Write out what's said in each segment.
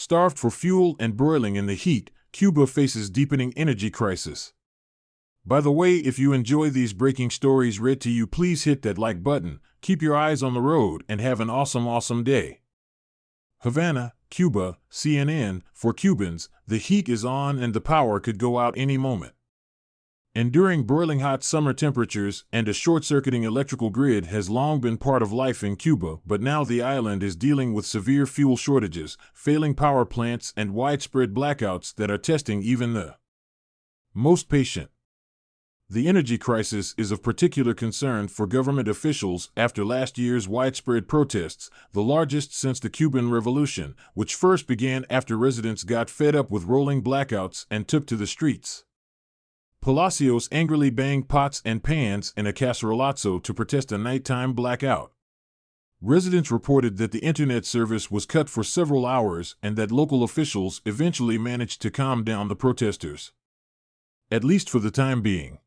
Starved for fuel and broiling in the heat, Cuba faces deepening energy crisis. By the way, if you enjoy these breaking stories read to you, please hit that like button, keep your eyes on the road, and have an awesome day. Havana, Cuba, CNN. For Cubans, the heat is on and the power could go out any moment. Enduring broiling hot summer temperatures and a short-circuiting electrical grid has long been part of life in Cuba, but now the island is dealing with severe fuel shortages, failing power plants, and widespread blackouts that are testing even the most patient. The energy crisis is of particular concern for government officials after last year's widespread protests, the largest since the Cuban Revolution, which first began after residents got fed up with rolling blackouts and took to the streets. Palacios angrily banged pots and pans in a cacerolazo to protest a nighttime blackout. Residents reported that the internet service was cut for several hours and that local officials eventually managed to calm down the protesters. At least for the time being.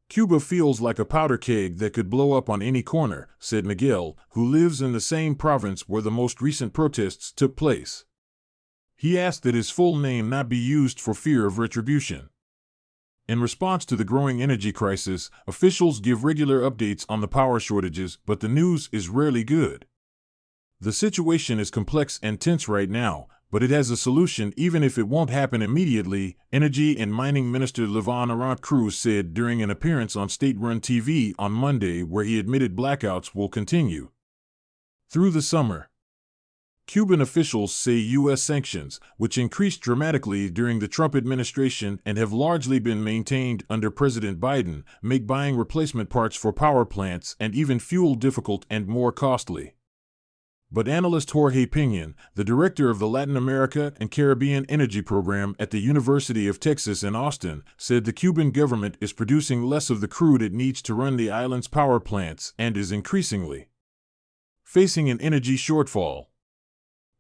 Cuba feels like a powder keg that could blow up on any corner, said Miguel, who lives in the same province where the most recent protests took place. He asked that his full name not be used for fear of retribution. In response to the growing energy crisis, officials give regular updates on the power shortages, but the news is rarely good. The situation is complex and tense right now, but it has a solution even if it won't happen immediately, Energy and Mining Minister Levan Arant Cruz said during an appearance on state-run TV on Monday, where he admitted blackouts will continue through the summer. Cuban officials say U.S. sanctions, which increased dramatically during the Trump administration and have largely been maintained under President Biden, make buying replacement parts for power plants and even fuel difficult and more costly. But analyst Jorge Piñon, the director of the Latin America and Caribbean Energy Program at the University of Texas in Austin, said the Cuban government is producing less of the crude it needs to run the island's power plants and is increasingly facing an energy shortfall.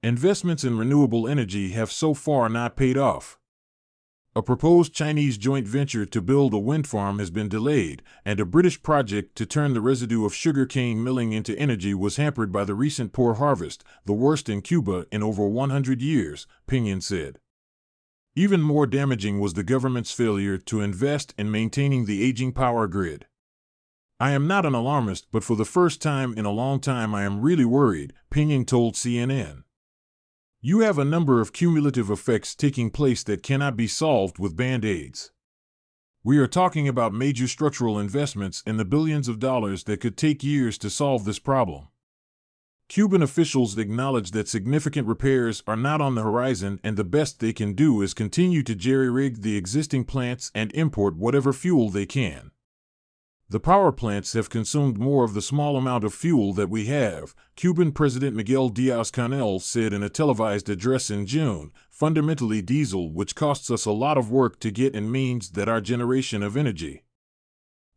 Investments in renewable energy have so far not paid off. A proposed Chinese joint venture to build a wind farm has been delayed, and a British project to turn the residue of sugarcane milling into energy was hampered by the recent poor harvest, the worst in Cuba in over 100 years, Piñon said. Even more damaging was the government's failure to invest in maintaining the aging power grid. I am not an alarmist, but for the first time in a long time I am really worried, Piñon told CNN. You have a number of cumulative effects taking place that cannot be solved with band-aids. We are talking about major structural investments in the billions of dollars that could take years to solve this problem. Cuban officials acknowledge that significant repairs are not on the horizon, and the best they can do is continue to jerry-rig the existing plants and import whatever fuel they can. The power plants have consumed more of the small amount of fuel that we have, Cuban President Miguel Díaz-Canel said in a televised address in June, fundamentally diesel, which costs us a lot of work to get and means that our generation of energy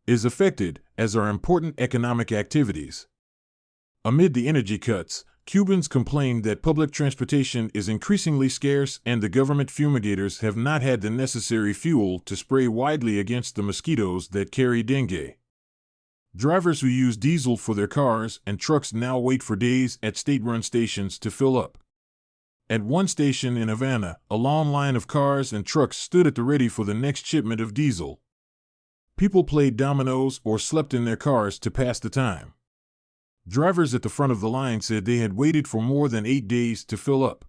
is affected, as are important economic activities. Amid the energy cuts, Cubans complained that public transportation is increasingly scarce and the government fumigators have not had the necessary fuel to spray widely against the mosquitoes that carry dengue. Drivers who use diesel for their cars and trucks now wait for days at state-run stations to fill up. At one station in Havana, a long line of cars and trucks stood at the ready for the next shipment of diesel. People played dominoes or slept in their cars to pass the time. Drivers at the front of the line said they had waited for more than 8 days to fill up.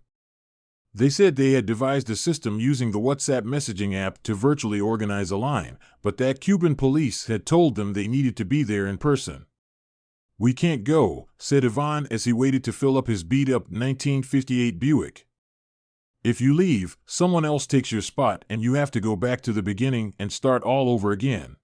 They said they had devised a system using the WhatsApp messaging app to virtually organize a line, but that Cuban police had told them they needed to be there in person. We can't go, said Ivan as he waited to fill up his beat-up 1958 Buick. If you leave, someone else takes your spot and you have to go back to the beginning and start all over again.